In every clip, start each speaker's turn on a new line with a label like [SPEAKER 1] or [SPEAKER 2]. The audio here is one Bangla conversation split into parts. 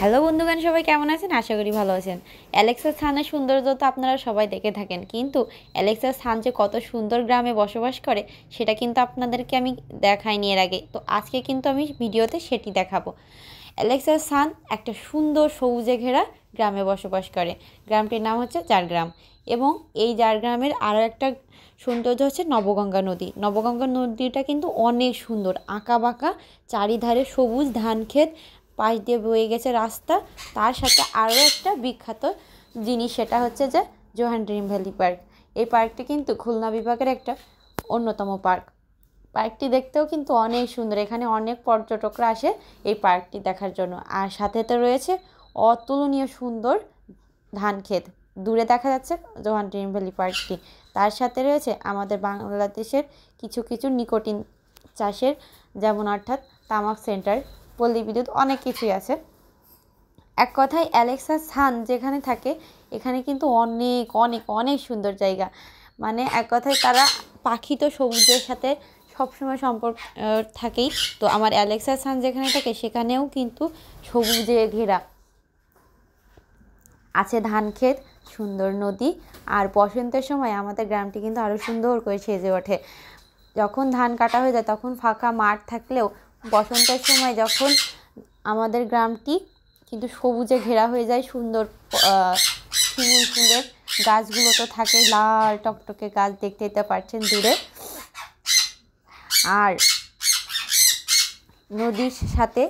[SPEAKER 1] হ্যালো বন্ধুগণ, সবাই কেমন আছেন? আশা করি ভালো আছেন। অ্যালেক্সা স্থানের সৌন্দর্য তো আপনারা সবাই দেখে থাকেন, কিন্তু অ্যালেক্সা স্থান যে কত সুন্দর গ্রামে বসবাস করে সেটা কিন্তু আপনাদেরকে আমি দেখাইনি এর আগে। তো আজকে কিন্তু আমি ভিডিওতে সেটি দেখাবো। অ্যালেক্সা স্থান একটা সুন্দর সবুজে ঘেরা গ্রামে বসবাস করে। গ্রামটির নাম হচ্ছে ঝাড়গ্রাম, এবং এই ঝাড়গ্রামের আরও একটা সৌন্দর্য হচ্ছে নবগঙ্গা নদী। নবগঙ্গা নদীটা কিন্তু অনেক সুন্দর, আঁকা বাঁকা, চারিধারে সবুজ ধান ক্ষেত, পাশ দিয়ে বয়ে গেছে রাস্তা। তার সাথে আরও একটা বিখ্যাত জিনিস, সেটা হচ্ছে যে জোহান ড্রিম ভ্যালি পার্ক। এই পার্কটি কিন্তু খুলনা বিভাগের একটা অন্যতম পার্ক। পার্কটি দেখতেও কিন্তু অনেক সুন্দর, এখানে অনেক পর্যটকরা আসে এই পার্কটি দেখার জন্য। আর সাথে তো রয়েছে অতুলনীয় সুন্দর ধান ক্ষেত, দূরে দেখা যাচ্ছে জোহান ড্রিম ভ্যালি পার্কটি। তার সাথে রয়েছে আমাদের বাংলাদেশের কিছু কিছু নিকোটিন চাষের, যেমন অর্থাৎ তামাক সেন্টার, পল্লী বিদ্যুৎ, অনেক কিছুই আছে। এক কথায় অ্যালেক্সা স্থান যেখানে থাকে এখানে কিন্তু অনেক অনেক অনেক সুন্দর জায়গা। মানে এক কথায় তারা পাখি তো সবুজের সাথে সবসময় সম্পর্ক থাকেই। তো আমার অ্যালেক্সা স্থান যেখানে থাকে সেখানেও কিন্তু সবুজে ঘেরা আছে ধান ক্ষেত, সুন্দর নদী। আর বসন্তের সময় আমাদের গ্রামটি কিন্তু আরও সুন্দর করে সেজে ওঠে। যখন ধান কাটা হয়ে যায় তখন ফাঁকা মাঠ থাকলেও বসন্তের সময় যখন আমাদের গ্রামটি কিন্তু সবুজে ঘেরা হয়ে যায়, সুন্দর শিমুল ফুলের গাছগুলো তো থাকেই, লাল টকটকে গাছ দেখতে পাচ্ছেন দূরে। আর নদীর সাথে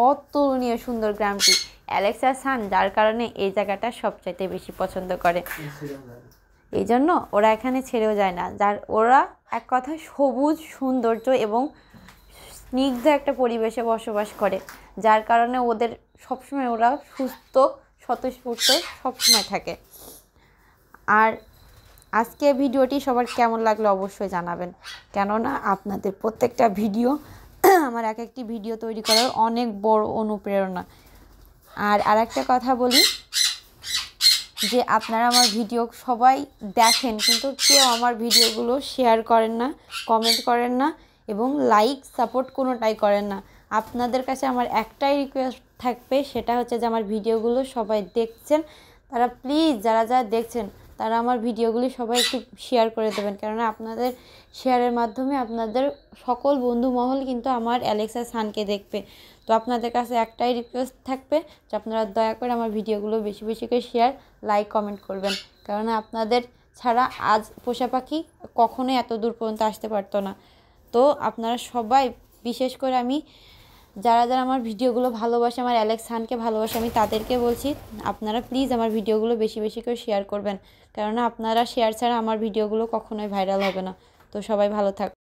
[SPEAKER 1] অতুলনীয় সুন্দর গ্রামটি অ্যালেক্সা স্থান, যার কারণে এই জায়গাটা সবচাইতে বেশি পছন্দ করে। এই জন্য ওরা এখানে ছেড়েও যায় না। ওরা এক কথায় সবুজ সৌন্দর্য এবং স্নিগ্ধ একটা পরিবেশে বসবাস করে, যার কারণে ওদের সবসময় ওরা সুস্থ স্বতঃস্ফূর্ত সবসময় থাকে। আর আজকে ভিডিওটি সবার কেমন লাগলো অবশ্যই জানাবেন, কেননা আপনাদের প্রত্যেকটা ভিডিও আমার এক একটি ভিডিও তৈরি করার অনেক বড় অনুপ্রেরণা। আর একটা কথা বলি, যে আপনারা আমার ভিডিও সবাই দেখেন, কিন্তু কেউ আমার ভিডিওগুলো শেয়ার করেন না, কমেন্ট করেন না, এবং লাইক সাপোর্ট কোনোটাই করেন না। আপনাদের কাছে আমার একটাই রিকোয়েস্ট থাকবে, সেটা হচ্ছে যে আমার ভিডিওগুলো সবাই দেখছেন, তারা প্লিজ যারা যারা দেখছেন তারা আমার ভিডিওগুলি সবাই একটু শেয়ার করে দেবেন, কেননা আপনাদের শেয়ারের মাধ্যমে আপনাদের সকল বন্ধু মহল কিন্তু আমার অ্যালেক্সা স্থানকে দেখবে। তো আপনাদের কাছে একটাই রিকোয়েস্ট থাকবে যে আপনারা দয়া করে আমার ভিডিওগুলো বেশি বেশি করে শেয়ার, লাইক, কমেন্ট করবেন, কেননা আপনাদের ছাড়া আজ পোষা পাখি কখনোই এত দূর পর্যন্ত আসতে পারতো না। তো আপনারা সবাই, বিশেষ করে আমি যারা যারা আমার ভিডিওগুলো ভালোবাসে, আমার অ্যালেক্স খানকে ভালোবাসে, আমি তাদেরকে বলছি আপনারা প্লিজ আমার ভিডিওগুলো বেশি বেশি করে শেয়ার করবেন, কেননা আপনারা শেয়ার ছাড়া আমার ভিডিওগুলো কখনোই ভাইরাল হবে না। তো সবাই ভালো থাক।